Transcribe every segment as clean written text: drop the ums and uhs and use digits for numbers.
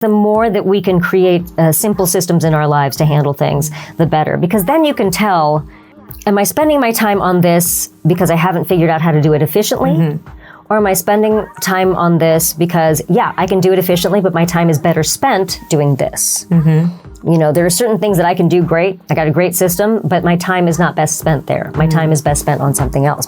The more that we can create simple systems in our lives to handle things, the better. Because then you can tell, am I spending my time on this because I haven't figured out how to do it efficiently? Or am I spending time on this because, yeah, I can do it efficiently, but my time is better spent doing this? You know, there are certain things that I can do great. I got a great system, but my time is not best spent there. My time is best spent on something else.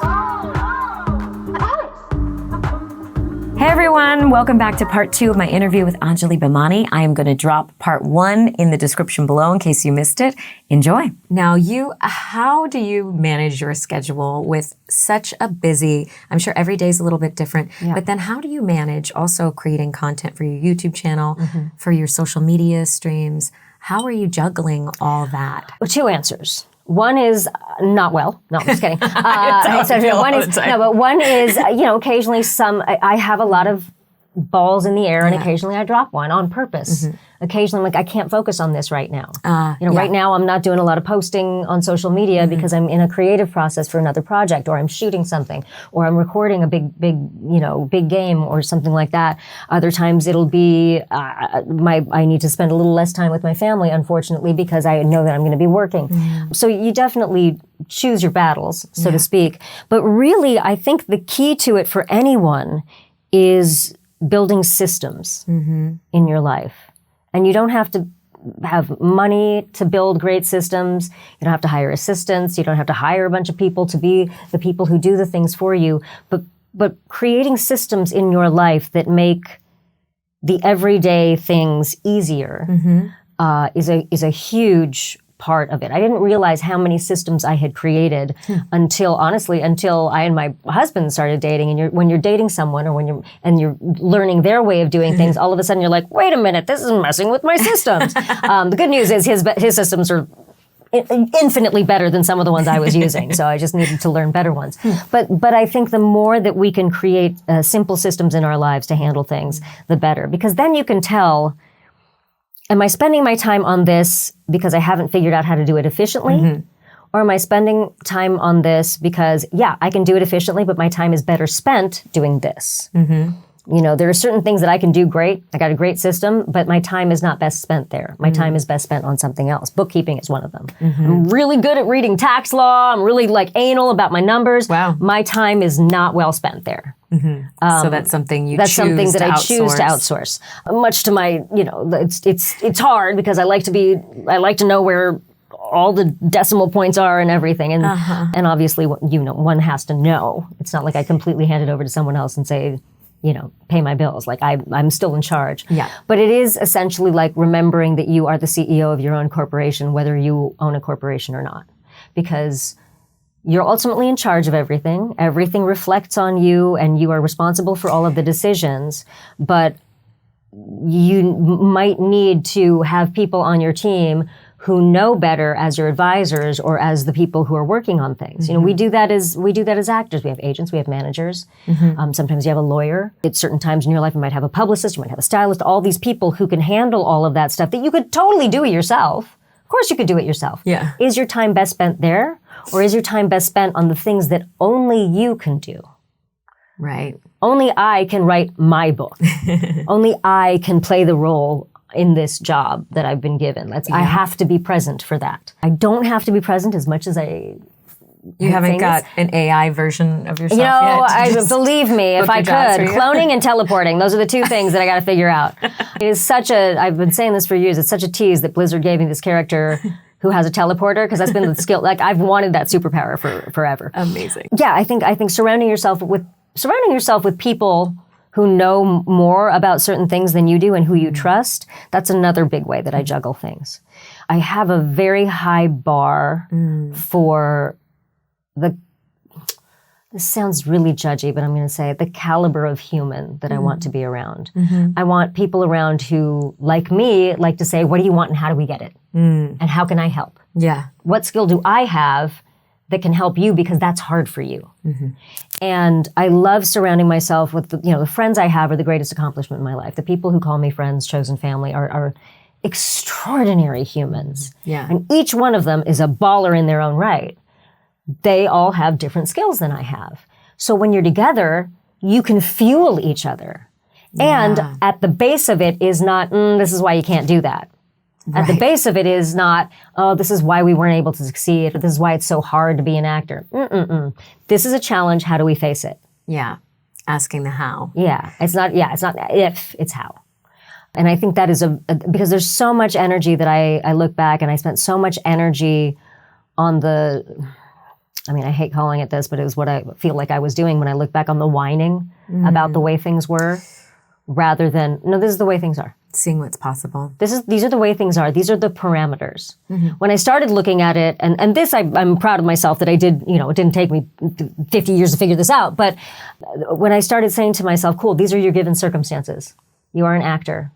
Hey everyone, welcome back to part 2 of my interview with Anjali Bhimani. I am going to drop part 1 in the description below in case you missed it. Enjoy. Now how do you manage your schedule with such a busy, I'm sure every day is a little bit different, but then how do you manage also creating content for your YouTube channel, for your social media streams? How are you juggling all that? Well, 2 answers. One is not well. No, I'm just kidding. One is, occasionally I have a lot of balls in the air and occasionally I drop one on purpose. Occasionally I'm like, I can't focus on this right now. Right now I'm not doing a lot of posting on social media because I'm in a creative process for another project, or I'm shooting something, or I'm recording a big game or something like that. Other times it'll be, I need to spend a little less time with my family, unfortunately, because I know that I'm going to be working. So you definitely choose your battles, so to speak. But really, I think the key to it for anyone is building systems in your life. And you don't have to have money to build great systems. You don't have to hire assistants. You don't have to hire a bunch of people to be the people who do the things for you. But creating systems in your life that make the everyday things easier is a huge part of it. I didn't realize how many systems I had created until I and my husband started dating. And when you're dating someone, or when you're learning their way of doing things, all of a sudden you're like, wait a minute, this is messing with my systems. The good news is his systems are infinitely better than some of the ones I was using. So I just needed to learn better ones. But I think the more that we can create simple systems in our lives to handle things, the better. Because then you can tell, am I spending my time on this because I haven't figured out how to do it efficiently? Or am I spending time on this because, yeah, I can do it efficiently, but my time is better spent doing this? There are certain things that I can do great. I got a great system, but my time is not best spent there. My time is best spent on something else. Bookkeeping is one of them. I'm really good at reading tax law. I'm really anal about my numbers. Wow. My time is not well spent there. So that's something I choose to outsource. Much to my, it's hard because I like to know where all the decimal points are and everything. And and obviously, one has to know. It's not like I completely hand it over to someone else and say, pay my bills. I'm still in charge. But it is essentially like remembering that you are the CEO of your own corporation, whether you own a corporation or not. Because you're ultimately in charge of everything. Everything reflects on you, and you are responsible for all of the decisions. But you might need to have people on your team who know better as your advisors or as the people who are working on things. We do that as actors. We have agents, we have managers. Sometimes you have a lawyer. At certain times in your life, you might have a publicist, you might have a stylist, all these people who can handle all of that stuff that you could totally do it yourself. Of course you could do it yourself. Is your time best spent there? Or is your time best spent on the things that only you can do? Right. Only I can write my book. Only I can play the role in this job that I've been given. I have to be present for that. I don't have to be present as much as I... You haven't got an AI version of yourself yet? Believe me, if I could. Cloning and teleporting, those are the 2 things that I got to figure out. It is I've been saying this for years, it's such a tease that Blizzard gave me this character who has a teleporter, because that's been the skill. I've wanted that superpower forever. Amazing. Yeah, I think surrounding yourself with people who know more about certain things than you do and who you trust, that's another big way that I juggle things. I have a very high bar for this sounds really judgy, but I'm going to say the caliber of human that I want to be around. I want people around who, like me, like to say, what do you want and how do we get it? And how can I help? What skill do I have that can help you, because that's hard for you? And I love surrounding myself with, the friends I have are the greatest accomplishment in my life. The people who call me friends, chosen family, are extraordinary humans. And each one of them is a baller in their own right. They all have different skills than I have. So when you're together, you can fuel each other. And at the base of it is not, this is why you can't do that. At the base of it is not, oh, this is why we weren't able to succeed. This is why it's so hard to be an actor. This is a challenge. How do we face it? Yeah. Asking the how. Yeah. It's not if, it's how. And I think that is because there's so much energy that I look back and I spent so much energy on I hate calling it this, but it was what I feel like I was doing when I look back on the whining about the way things were, rather than, no, this is the way things are. Seeing what's possible. These are the way things are. These are the parameters. When I started looking at it, and this I'm proud of myself that I did, it didn't take me 50 years to figure this out, but when I started saying to myself, cool, these are your given circumstances. You are an actor.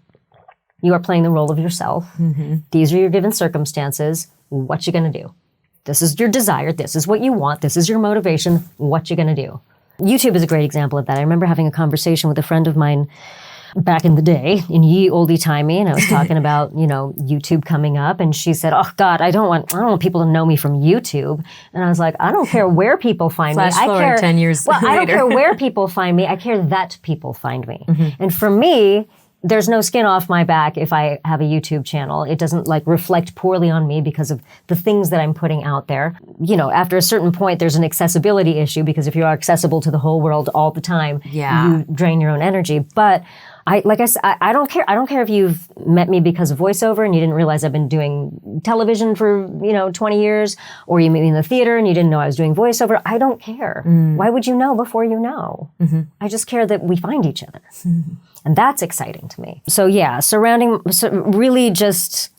You are playing the role of yourself. These are your given circumstances. What you gonna do? This is your desire. This is what you want. This is your motivation. What you gonna do? YouTube is a great example of that. I remember having a conversation with a friend of mine back in the day, in ye oldie timey, and I was talking about, YouTube coming up, and she said, "Oh God, I don't want people to know me from YouTube." And I was like, "I don't care where people find me. I care 10 years later. I don't care where people find me. I care that people find me." And for me, there's no skin off my back if I have a YouTube channel. It doesn't reflect poorly on me because of the things that I'm putting out there. After a certain point, there's an accessibility issue, because if you are accessible to the whole world all the time, you drain your own energy. But I don't care. I don't care if you've met me because of voiceover and you didn't realize I've been doing television for, 20 years, or you met me in the theater and you didn't know I was doing voiceover. I don't care. Why would you know before you know? I just care that we find each other. And that's exciting to me. So really just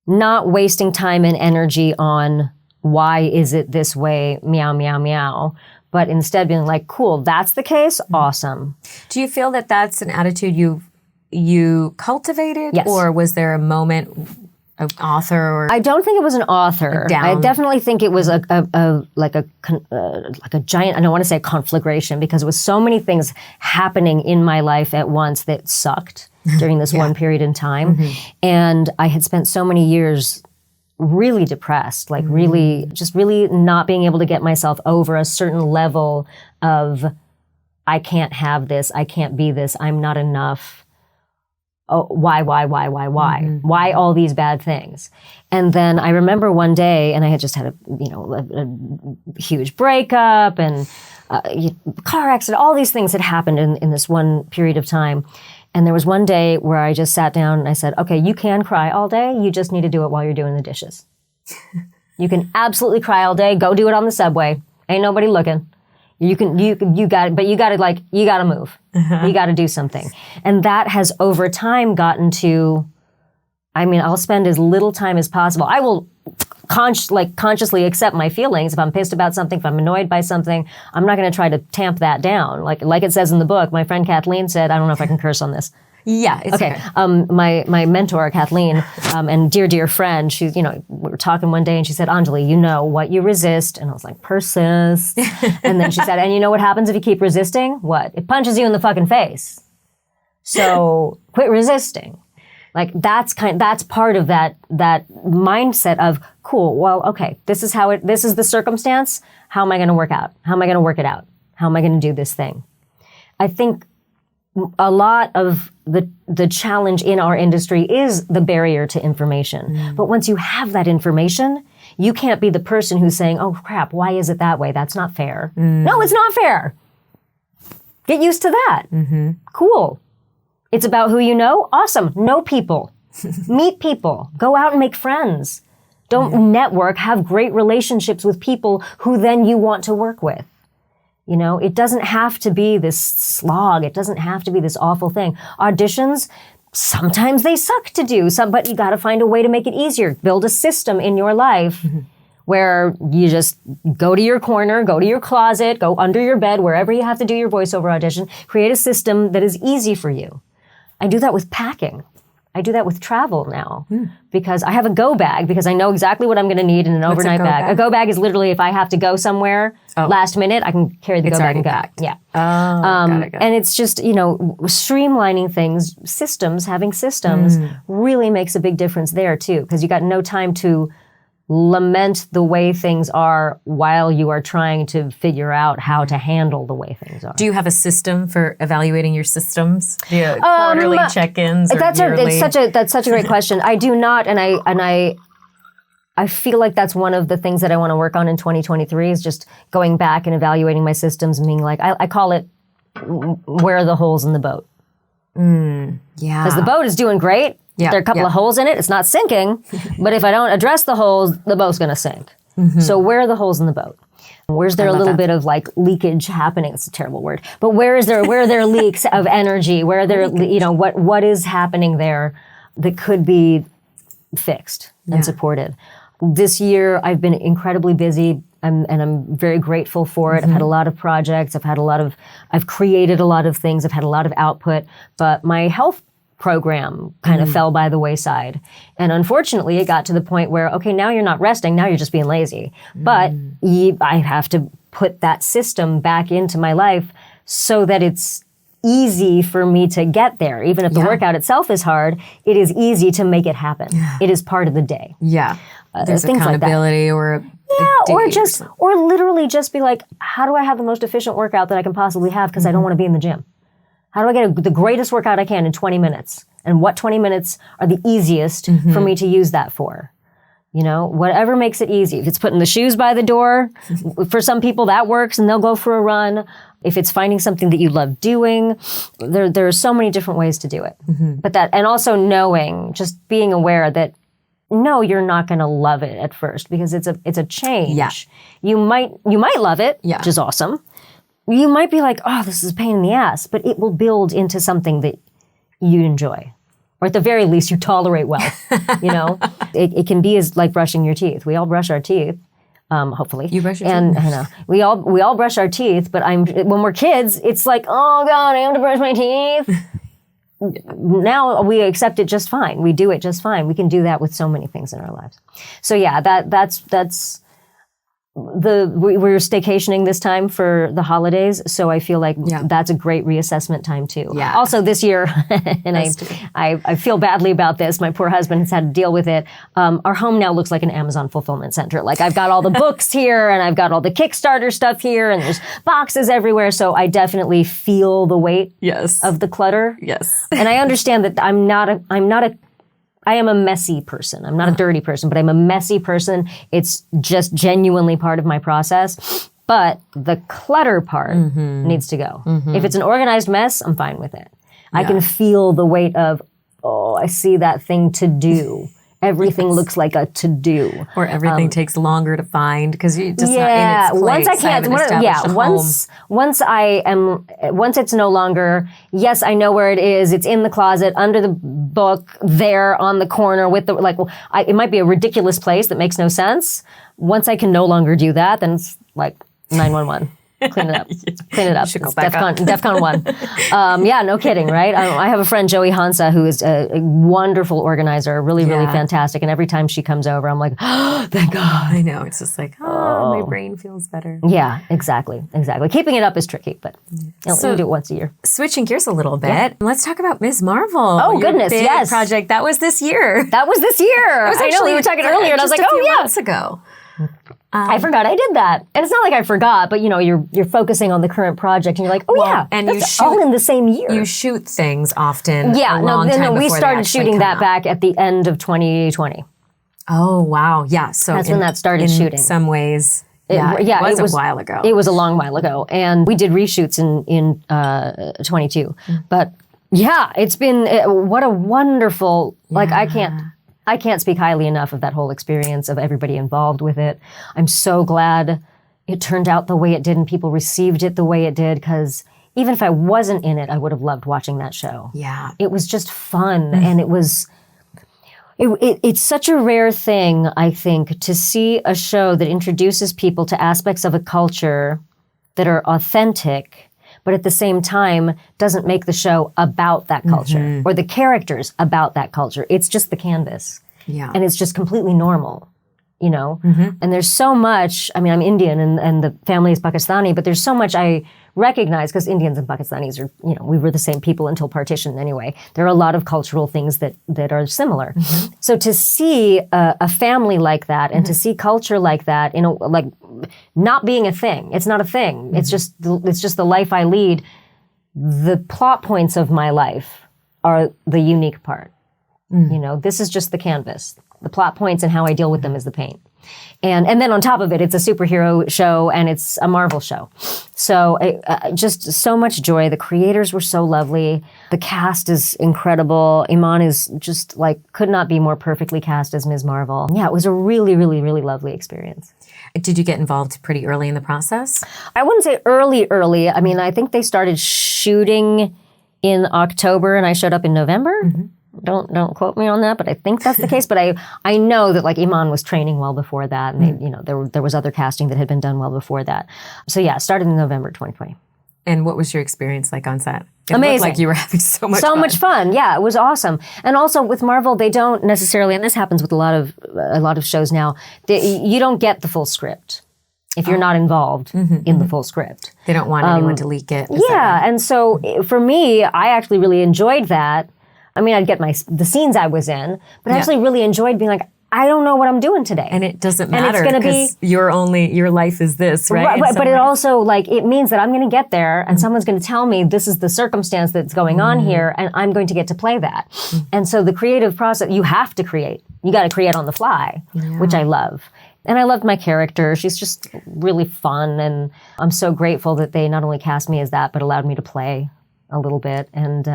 not wasting time and energy on why is it this way, meow, meow, meow, but instead being like, cool, that's the case, awesome. Do you feel that that's an attitude you cultivated? Yes. Or was there a moment, an author or... I don't think it was an author. I definitely think it was a giant, I don't want to say conflagration, because it was so many things happening in my life at once that sucked during this one period in time. And I had spent so many years really depressed, really not being able to get myself over a certain level of, I can't have this, I can't be this, I'm not enough. Oh, why? Why all these bad things? And then I remember one day, and I had just had a huge breakup and car accident, all these things had happened in this one period of time. And there was one day where I just sat down and I said, okay, you can cry all day. You just need to do it while you're doing the dishes. You can absolutely cry all day. Go do it on the subway. Ain't nobody looking. You got it, but you got to move. You got to do something. And that has over time gotten to, I'll spend as little time as possible. I will consciously accept my feelings. If I'm pissed about something, if I'm annoyed by something, I'm not going to try to tamp that down. Like it says in the book, my friend Kathleen said, I don't know if I can curse on this. Yeah, it's okay. My mentor, Kathleen, and dear friend, she's, we were talking one day and she said, Anjali, you know what you resist. And I was like, persist. And then she said, and you know what happens if you keep resisting? What? It punches you in the fucking face. So quit resisting. That's part of that mindset of, cool, well, okay, this is the circumstance. How am I going to work out? How am I going to work it out? How am I going to do this thing? I think a lot of the challenge in our industry is the barrier to information. But once you have that information, you can't be the person who's saying, oh crap, why is it that way? That's not fair. No, it's not fair. Get used to that. Cool. It's about who you know. Awesome. Know people. Meet people. Go out and make friends. Don't network. Have great relationships with people who then you want to work with. It doesn't have to be this slog. It doesn't have to be this awful thing. Auditions, sometimes they suck to do, but you got to find a way to make it easier. Build a system in your life where you just go to your corner, go to your closet, go under your bed, wherever you have to do your voiceover audition. Create a system that is easy for you. I do that with packing. I do that with travel now because I have a go bag because I know exactly what I'm going to need in an overnight bag. A go bag is literally if I have to go somewhere last minute, I can carry the go bag and go. Yeah. Got it. And it's just, streamlining things, having systems really makes a big difference there too because you got no time to lament the way things are while you are trying to figure out how to handle the way things are. Do you have a system for evaluating your systems? Do you have quarterly check-ins or yearly? That's such a great question. I do not, and I feel like that's one of the things that I want to work on in 2023 is just going back and evaluating my systems and being like, I call it, where are the holes in the boat? Yeah. Because the boat is doing great. Yeah, there are a couple of holes in it. It's not sinking. But if I don't address the holes, the boat's going to sink. So where are the holes in the boat? Where's there a little bit of like leakage happening? It's a terrible word. But where are there leaks of energy? Where are there, what is happening there that could be fixed and supported? This year, I've been incredibly busy. And I'm very grateful for it. I've had a lot of projects. I've created a lot of things. I've had a lot of output. But my health program kind of fell by the wayside. And unfortunately, it got to the point where, okay, now you're not resting, now you're just being lazy. But I have to put that system back into my life so that it's easy for me to get there. Even if the workout itself is hard, it is easy to make it happen. It is part of the day. Yeah. There's things accountability like that. or literally just be like, how do I have the most efficient workout that I can possibly have because I don't want to be in the gym? How do I get the greatest workout I can in 20 minutes? And what 20 minutes are the easiest for me to use that for? Whatever makes it easy. If it's putting the shoes by the door, for some people that works and they'll go for a run. If it's finding something that you love doing, there are so many different ways to do it. But and also knowing, just being aware that no, you're not going to love it at first because it's a change. Yeah. You might love it, which is awesome. You might be like, oh, this is a pain in the ass, but it will build into something that you enjoy. Or at the very least, you tolerate well, It can be as like brushing your teeth. We all brush our teeth, hopefully. You brush your teeth? I know. We all brush our teeth, but when we're kids, it's like, oh God, I have to brush my teeth. Now we accept it just fine. We do it just fine. We can do that with so many things in our lives. So yeah, that's we're staycationing this time for the holidays, so I feel like that's a great reassessment time too. Yeah. Also this year, and I feel badly about this. My poor husband has had to deal with it. Our home now looks like an Amazon fulfillment center. Like I've got all the books here, and I've got all the Kickstarter stuff here, and there's boxes everywhere. So I definitely feel the weight of the clutter. Yes. And I understand that I am a messy person. I'm not a dirty person, but I'm a messy person. It's just genuinely part of my process. But the clutter part needs to go. If it's an organized mess, I'm fine with it. I can feel the weight of, I see that thing to do. Everything looks like a to-do. Or everything takes longer to find because you're just not in its place. Once it's no longer, yes, I know where it is. It's in the closet, under the book, there on the corner with it might be a ridiculous place that makes no sense. Once I can no longer do that, then it's like 911. Clean it up. Clean it up. Should go back up. DEFCON 1. No kidding, right? I have a friend, Joey Hansa, who is a wonderful organizer, really fantastic. And every time she comes over, I'm like, oh, thank God. I know. It's just like, my brain feels better. Yeah, exactly. Keeping it up is tricky, but you do it once a year. Switching gears a little bit, let's talk about Ms. Marvel. Oh, your goodness, big yes. project. That was this year. I know, we were talking earlier, and I was like, oh, yeah. Months ago. I forgot I did that. And it's not like I forgot, but you're focusing on the current project and you're like, and that's all in the same year. You shoot things often. Yeah, we started shooting that back at the end of 2020. Oh, wow. Yeah. So that's when that started shooting. In some ways. It was a while ago. It was a long while ago. And we did reshoots in 22. But yeah, it's been, what a wonderful, I can't speak highly enough of that whole experience, of everybody involved with it. I'm so glad it turned out the way it did and people received it the way it did, because even if I wasn't in it, I would have loved watching that show. Yeah. It was just fun, and it's such a rare thing, I think, to see a show that introduces people to aspects of a culture that are authentic, but at the same time doesn't make the show about that culture or the characters about that culture. It's just the canvas. Yeah. And it's just completely normal. you know? And there's so much, I mean, I'm Indian and the family is Pakistani, but there's so much I recognize, because Indians and Pakistanis are, you know, we were the same people until partition anyway. There are a lot of cultural things that are similar. So to see a family like that and to see culture like that, you know, like not being a thing, it's not a thing. It's just the life I lead. The plot points of my life are the unique part. You know, this is just the canvas. The plot points and how I deal with them is the paint. And then on top of it, it's a superhero show and it's a Marvel show. So just so much joy. The creators were so lovely. The cast is incredible. Iman is just like, could not be more perfectly cast as Ms. Marvel. Yeah, it was a really, really, really lovely experience. Did you get involved pretty early in the process? I wouldn't say early. I mean, I think they started shooting in October and I showed up in November. Don't quote me on that, but I think that's the case. But I know that like Iman was training well before that, and they, you know, there was other casting that had been done well before that. So yeah, it started in November 2020. And what was your experience like on set? It Amazing. Looked like you were having so much fun. Yeah, it was awesome. And also with Marvel, they don't necessarily, and this happens with a lot of shows now, you don't get the full script if you're not involved in the full script. They don't want anyone to leak it. Yeah, and so for me, I actually really enjoyed that. I mean, I'd get the scenes I was in, but I actually really enjoyed being like, I don't know what I'm doing today. And it doesn't matter because your life is this, right? But it also, like, it means that I'm going to get there and someone's going to tell me this is the circumstance that's going on here and I'm going to get to play that. And so the creative process, you have to create. You got to create on the fly, which I love. And I loved my character. She's just really fun. And I'm so grateful that they not only cast me as that, but allowed me to play a little bit. And,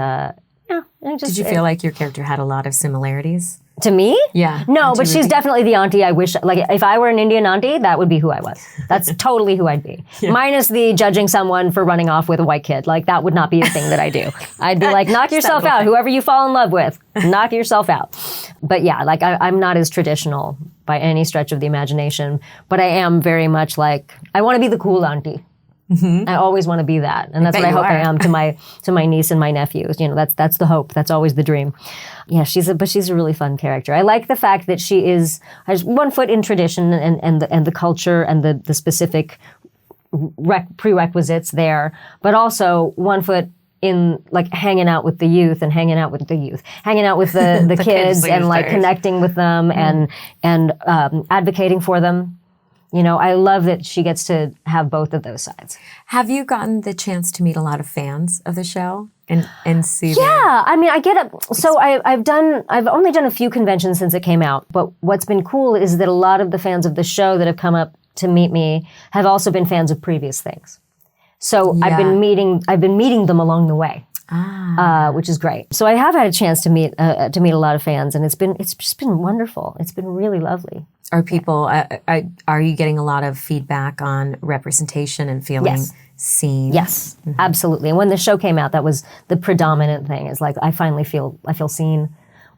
did you feel like your character had a lot of similarities? To me? Yeah. No, but she's definitely the auntie I wish, like, if I were an Indian auntie, that would be who I was. That's totally who I'd be. Minus the judging someone for running off with a white kid. Like, that would not be a thing that I do. I'd be like, knock yourself out. Whoever you fall in love with, knock yourself out. But yeah, like, I'm not as traditional by any stretch of the imagination, but I am very much like, I want to be the cool auntie. I always want to be that, and that's what I hope I am to my niece and my nephews. You know, that's the hope. That's always the dream. Yeah, she's a really fun character. I like the fact that she has one foot in tradition and the culture and the specific prerequisites there, but also one foot in like hanging out with the youth, hanging out with the kids, and like connecting with them and advocating for them. You know, I love that she gets to have both of those sides. Have you gotten the chance to meet a lot of fans of the show and see? Yeah, I mean, I get it. So I've only done a few conventions since it came out, but what's been cool is that a lot of the fans of the show that have come up to meet me have also been fans of previous things. So I've been meeting them along the way. Which is great. So I have had a chance to meet a lot of fans, and it's just been wonderful. It's been really lovely. Are people? Are you getting a lot of feedback on representation and feeling seen? Yes, absolutely. And when the show came out, that was the predominant thing. Is like I finally feel seen,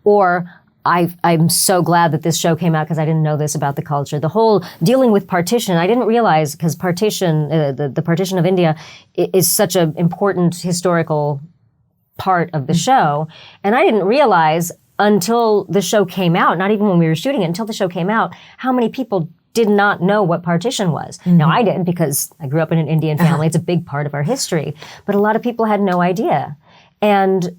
or I'm so glad that this show came out because I didn't know this about the culture. The whole dealing with partition, I didn't realize because partition, the partition of India, is such an important historical part of the show, and I didn't realize until the show came out, not even when we were shooting it, until the show came out, how many people did not know what partition was. Now, I did because I grew up in an Indian family. It's a big part of our history. But a lot of people had no idea. And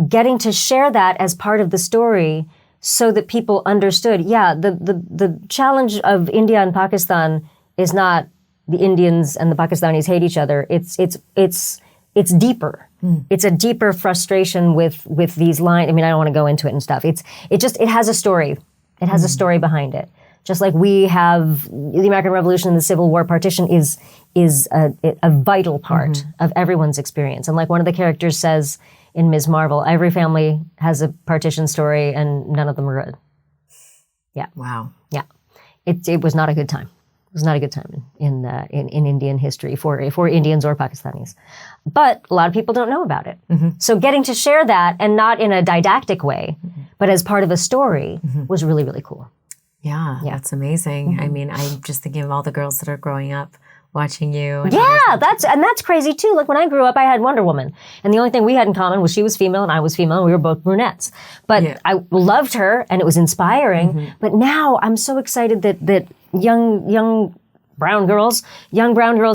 getting to share that as part of the story so that people understood, the challenge of India and Pakistan is not the Indians and the Pakistanis hate each other. It's deeper. It's a deeper frustration with these lines. I mean, I don't want to go into it and stuff. It has a story. It has a story behind it. Just like we have the American Revolution and the Civil War, partition is a vital part of everyone's experience. And like one of the characters says in Ms. Marvel, every family has a partition story and none of them are good. Yeah. Wow. Yeah. It was not a good time. It was not a good time in Indian history for Indians or Pakistanis. But a lot of people don't know about it. So getting to share that, and not in a didactic way, but as part of a story, was really, really cool. Yeah, that's amazing. I mean, I'm just thinking of all the girls that are growing up watching you. And yeah, that's crazy too. Like when I grew up, I had Wonder Woman, and the only thing we had in common was she was female and I was female, and we were both brunettes. But I loved her, and it was inspiring. But now I'm so excited that young brown girls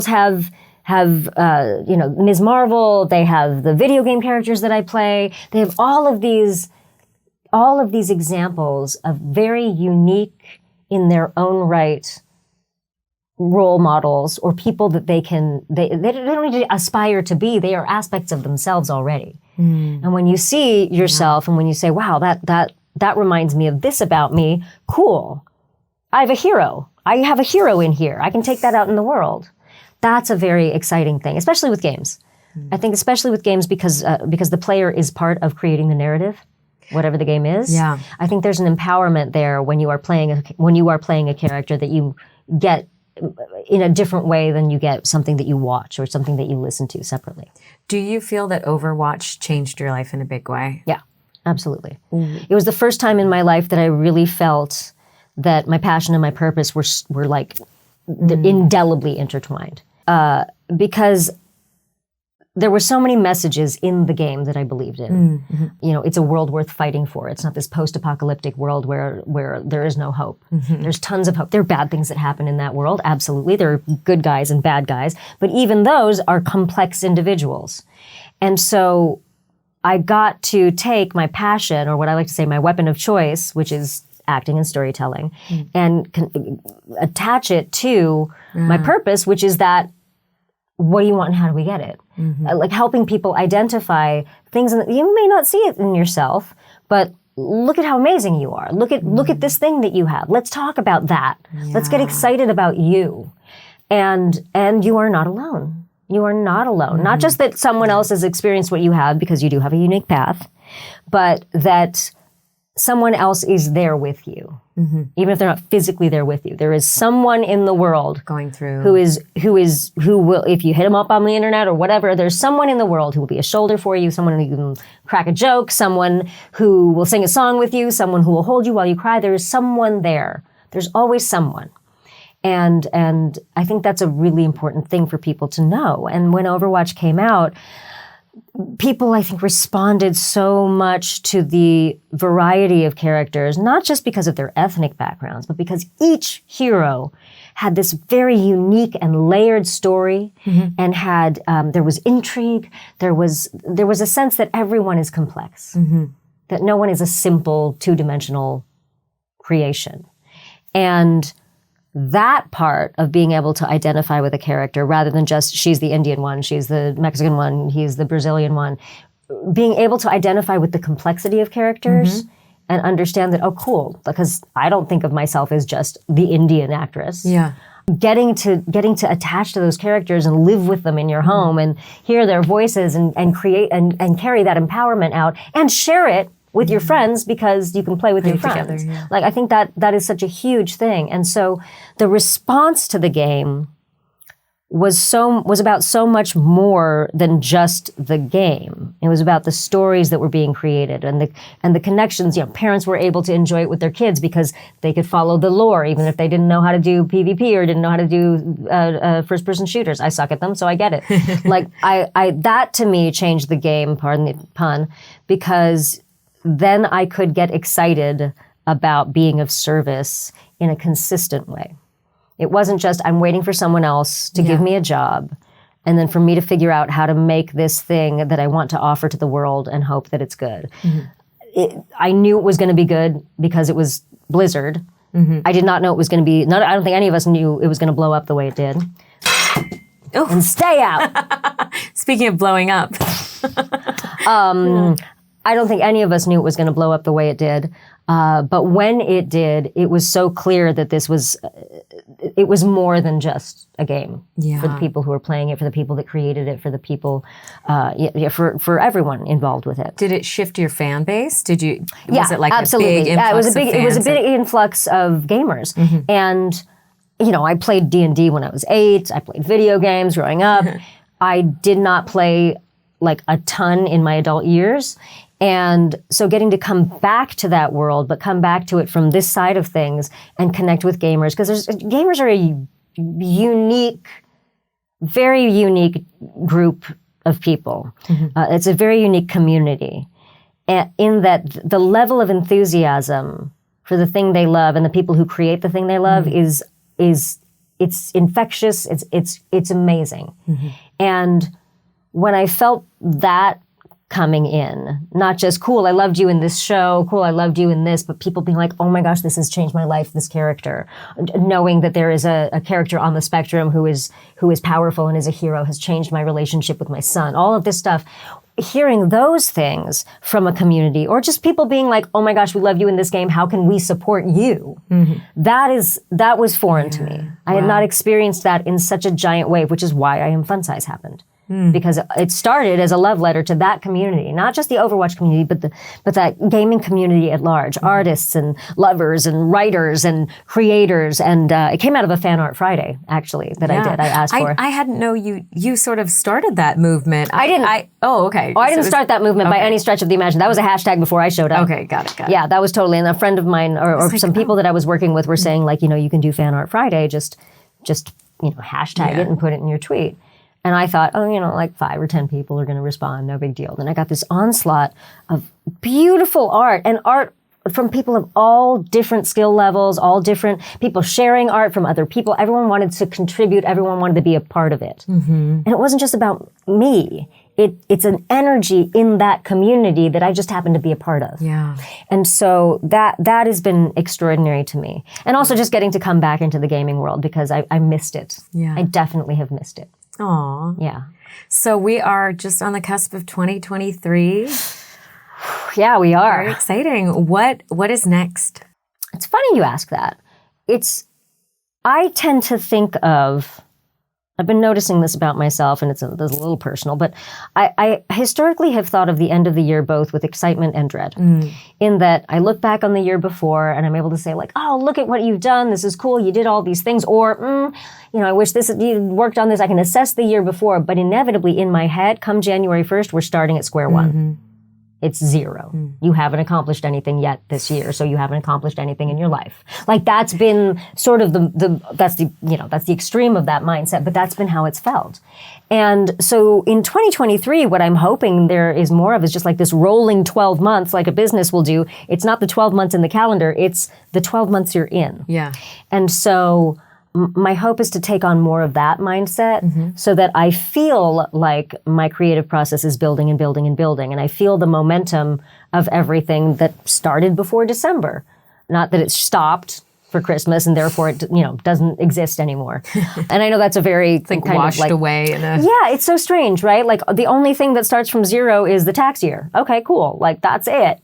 have Ms. Marvel. They have the video game characters that I play. They have all of these examples of very unique in their own right role models or people that they don't need to aspire to be. They are aspects of themselves already. And when you see yourself and when you say, wow, that reminds me of this about me, cool. I have a hero. I have a hero in here. I can take that out in the world. That's a very exciting thing, especially with games. I think especially with games because the player is part of creating the narrative, whatever the game is. Yeah. I think there's an empowerment there when you are playing a character that you get in a different way than you get something that you watch or something that you listen to separately. Do you feel that Overwatch changed your life in a big way? Yeah, absolutely. It was the first time in my life that I really felt that my passion and my purpose were like indelibly intertwined. Because there were so many messages in the game that I believed in. You know, it's a world worth fighting for. It's not this post-apocalyptic world where there is no hope. There's tons of hope. There are bad things that happen in that world, absolutely. There are good guys and bad guys, but even those are complex individuals. And so I got to take my passion, or what I like to say, my weapon of choice, which is acting and storytelling, and attach it to my purpose, which is that, what do you want and how do we get it? Like helping people identify things that you may not see it in yourself, but look at how amazing you are. Look at this thing that you have. Let's talk about that. Let's get excited about you. And you are not alone. You are not alone. Not just that someone else has experienced what you have, because you do have a unique path, but that someone else is there with you. Even if they're not physically there with you. There is someone in the world going through who will, if you hit them up on the internet or whatever, there's someone in the world who will be a shoulder for you, someone who can crack a joke, someone who will sing a song with you, someone who will hold you while you cry. There is someone there. There's always someone. And I think that's a really important thing for people to know. And when Overwatch came out, people, I think, responded so much to the variety of characters, not just because of their ethnic backgrounds, but because each hero had this very unique and layered story, and had there was intrigue. There was a sense that everyone is complex, that no one is a simple two-dimensional creation, and that part of being able to identify with a character rather than just she's the Indian one, she's the Mexican one, he's the Brazilian one, being able to identify with the complexity of characters and understand that, oh, cool, because I don't think of myself as just the Indian actress. Yeah. Getting to attach to those characters and live with them in your home and hear their voices and create and carry that empowerment out and share it with your friends, because you can play with your friends. Together, Like, I think that is such a huge thing. And so the response to the game was about so much more than just the game. It was about the stories that were being created and the connections. You know, parents were able to enjoy it with their kids because they could follow the lore, even if they didn't know how to do PvP or didn't know how to do first-person shooters. I suck at them, so I get it. Like, I that to me changed the game, pardon the pun, because then I could get excited about being of service in a consistent way. It wasn't just, I'm waiting for someone else to give me a job, and then for me to figure out how to make this thing that I want to offer to the world and hope that it's good. I knew it was going to be good because it was Blizzard. I did not know it was going to be, I don't think any of us knew it was going to blow up the way it did. And stay out. Speaking of blowing up. I don't think any of us knew it was going to blow up the way it did. But when it did, it was so clear that it was more than just a game for the people who were playing it, for the people that created it, for the people, for everyone involved with it. Did it shift your fan base? Was it like absolutely. a big influx it was a big influx of gamers. And, you know, I played D&D when I was 8. I played video games growing up. I did not play like a ton in my adult years. And so getting to come back to that world, but come back to it from this side of things and connect with gamers, because gamers are a unique very unique group of people. It's a very unique community in that the level of enthusiasm for the thing they love and the people who create the thing they love is it's infectious. It's amazing. And when I felt that coming in, not just cool, I loved you in this show, cool, I loved you in this, but people being like, oh my gosh, this has changed my life, this character. Knowing that there is a character on the spectrum who is powerful and is a hero has changed my relationship with my son. All of this stuff. Hearing those things from a community, or just people being like, oh my gosh, we love you in this game, how can we support you? That was foreign to me. I had not experienced that in such a giant wave, which is why I Am Fun Size happened. Because it started as a love letter to that community, not just the Overwatch community, but that gaming community at large, artists and lovers and writers and creators. And it came out of a Fan Art Friday, actually, that I did. I asked for. I hadn't know you sort of started that movement. I didn't. Okay. I didn't start that movement by any stretch of the imagination. That was a hashtag before I showed up. Okay, got it. Yeah, that was totally. And a friend of mine or some people that I was working with were saying, like, you can do Fan Art Friday, just hashtag it and put it in your tweet. And I thought, like 5 or 10 people are going to respond, no big deal. Then I got this onslaught of beautiful art, and art from people of all different skill levels, all different people sharing art from other people. Everyone wanted to contribute. Everyone wanted to be a part of it. And it wasn't just about me. It's an energy in that community that I just happen to be a part of. Yeah. And so that has been extraordinary to me. And also just getting to come back into the gaming world because I missed it. Yeah. I definitely have missed it. Aw. Yeah. So we are just on the cusp of 2023. Yeah, we are. Very exciting. What is next? It's funny you ask that. I tend to think of, I've been noticing this about myself, and it's a little personal, but I historically have thought of the end of the year both with excitement and dread. In that I look back on the year before and I'm able to say like, oh, look at what you've done. This is cool. You did all these things. Or, I wish you worked on this. I can assess the year before. But inevitably in my head, come January 1st, we're starting at square one. It's 0. You haven't accomplished anything yet this year, so you haven't accomplished anything in your life. Like that's been sort of that's the extreme of that mindset, but that's been how it's felt. And so in 2023, what I'm hoping there is more of is just like this rolling 12 months, like a business will do. It's not the 12 months in the calendar, it's the 12 months you're in. Yeah. And so my hope is to take on more of that mindset so that I feel like my creative process is building and building and building. And I feel the momentum of everything that started before December. Not that it stopped for Christmas and therefore it, doesn't exist anymore. And I know that's a very kind washed of away. Yeah, it's so strange, right? Like the only thing that starts from 0 is the tax year. Okay, cool. Like that's it.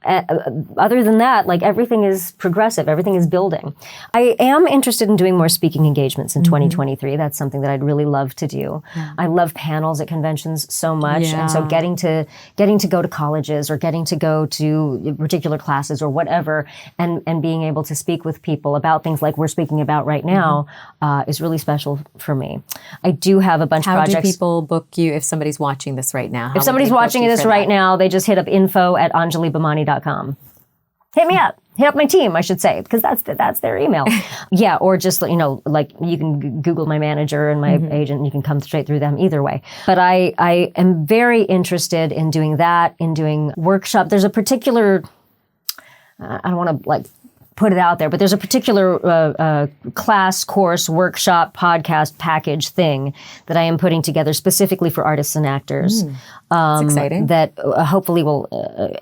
Other than that, like everything is progressive, everything is building. I am interested in doing more speaking engagements in 2023. That's something that I'd really love to do. Yeah. I love panels at conventions so much. Yeah. And so getting to go to colleges or getting to go to particular classes or whatever and being able to speak with people about things like we're speaking about right now is really special for me. I do have a bunch of projects. How do people book you if somebody's watching this right now? If somebody's watching this right now, they just hit up info@anjalibhimani.com. Hit me up. Hit up my team, I should say, because that's their email. Yeah, or just, like you can Google my manager and my agent, and you can come straight through them either way. But I am very interested in doing that, in doing workshop. There's a particular, I don't want to put it out there, but there's a particular class, course, workshop, podcast package thing that I am putting together specifically for artists and actors. That's exciting. That hopefully will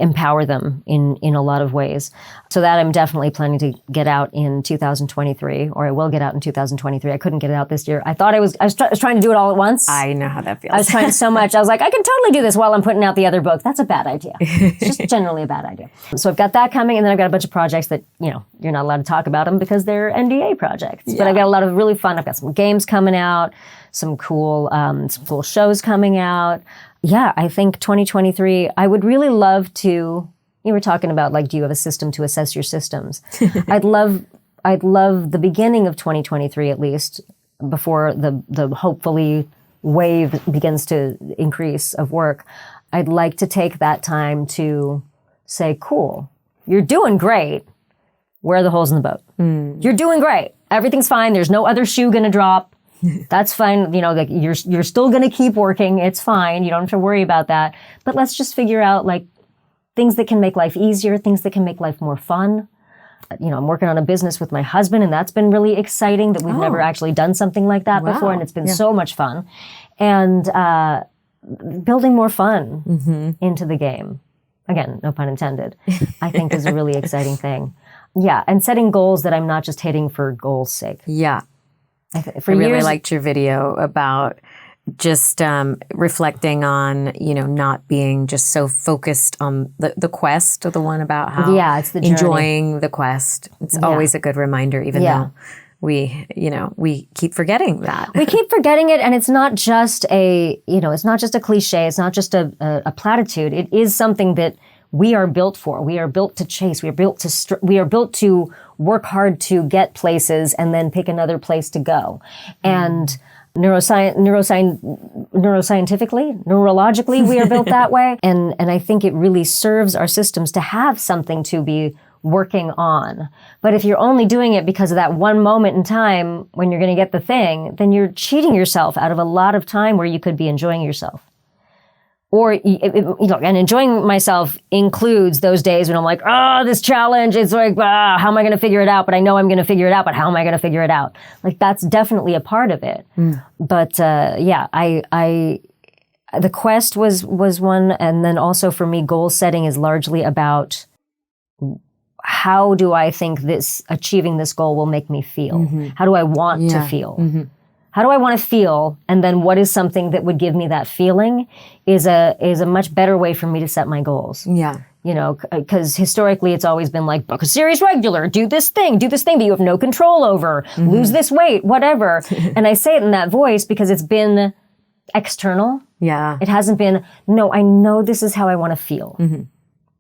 empower them in a lot of ways. So that I'm definitely planning to get out in 2023, or I will get out in 2023. I couldn't get it out this year. I was trying to do it all at once. I know how that feels. I was trying so much. I was like, I can totally do this while I'm putting out the other book. That's a bad idea. It's just generally a bad idea. So I've got that coming, and then I've got a bunch of projects that, you're not allowed to talk about them because they're NDA projects. Yeah. But I've got a lot of really fun. I've got some games coming out, some cool shows coming out. Yeah, I think 2023, I would really love to, you were talking about do you have a system to assess your systems? I'd love the beginning of 2023 at least, before the hopefully wave begins to increase of work. I'd like to take that time to say, cool, you're doing great. Where are the holes in the boat? You're doing great. Everything's fine. There's no other shoe going to drop. That's fine. You know, like you're still going to keep working. It's fine. You don't have to worry about that. But let's just figure out like things that can make life easier, things that can make life more fun. You know, I'm working on a business with my husband, and that's been really exciting that we've never actually done something like that before, and it's been so much fun. And building more fun into the game. Again, no pun intended, I think is a really exciting thing. Yeah, and setting goals that I'm not just hitting for goals' sake. Yeah. I really liked your video about just reflecting on, you know, not being just so focused on the quest, or the one about how it's the journey. Enjoying the quest. It's always a good reminder, even though we keep forgetting that. We keep forgetting it, and it's not just it's not just a cliche. It's not just a platitude. It is something that we are built for. We are built to chase. We are built to work hard to get places and then pick another place to go. And neurologically, we are built that way. And I think it really serves our systems to have something to be working on. But if you're only doing it because of that one moment in time when you're going to get the thing, then you're cheating yourself out of a lot of time where you could be enjoying yourself. Or, and enjoying myself includes those days when I'm like, this challenge, it's like, how am I going to figure it out? But I know I'm going to figure it out, but how am I going to figure it out? Like, that's definitely a part of it. But, the quest was one. And then also for me, goal setting is largely about how do I think achieving this goal will make me feel? How do I want to feel? How do I want to feel? And then what is something that would give me that feeling is a much better way for me to set my goals. Yeah. You know, because historically it's always been like, book a series regular, do this thing that you have no control over, lose this weight, whatever. And I say it in that voice because it's been external. Yeah. It hasn't been, no, I know this is how I want to feel.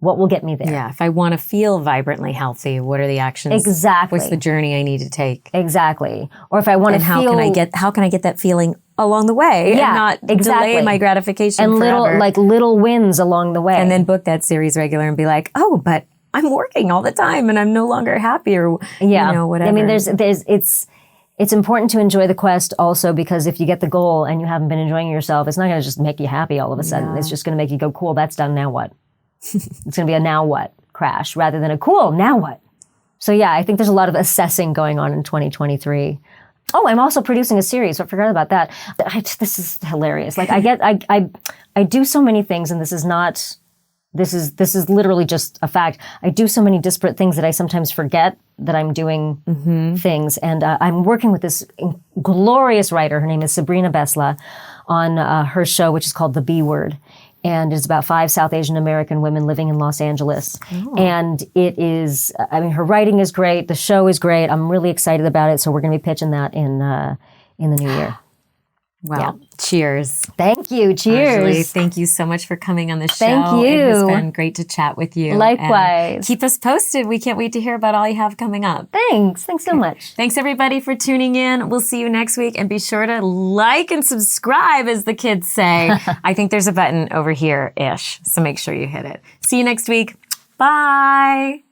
What will get me there? Yeah. If I want to feel vibrantly healthy, what are the actions? Exactly. What's the journey I need to take? Exactly. Or if I want to feel, how can I get that feeling along the way? Yeah, and not delay my gratification and forever. little wins along the way, and then book that series regular and be like, oh, but I'm working all the time and I'm no longer happy, or whatever. I mean, it's important to enjoy the quest also, because if you get the goal and you haven't been enjoying yourself, it's not going to just make you happy all of a sudden. It's just going to make you go, cool, that's done, now what? It's going to be a now what crash rather than a cool, now what? So yeah, I think there's a lot of assessing going on in 2023. Oh, I'm also producing a series. I forgot about that. This is hilarious. Like I do so many things, and this is literally just a fact. I do so many disparate things that I sometimes forget that I'm doing things. And I'm working with this glorious writer. Her name is Sabrina Besla on her show, which is called The B Word. And it's about 5 South Asian American women living in Los Angeles. Oh. And it is, I mean, her writing is great. The show is great. I'm really excited about it. So we're going to be pitching that in the new year. Wow. Yeah. Cheers. Thank you. Cheers. Anjali, thank you so much for coming on the show. Thank you. It has been great to chat with you. Likewise. And keep us posted. We can't wait to hear about all you have coming up. Thanks. Thanks so much. Thanks, everybody, for tuning in. We'll see you next week. And be sure to like and subscribe, as the kids say. I think there's a button over here-ish, so make sure you hit it. See you next week. Bye.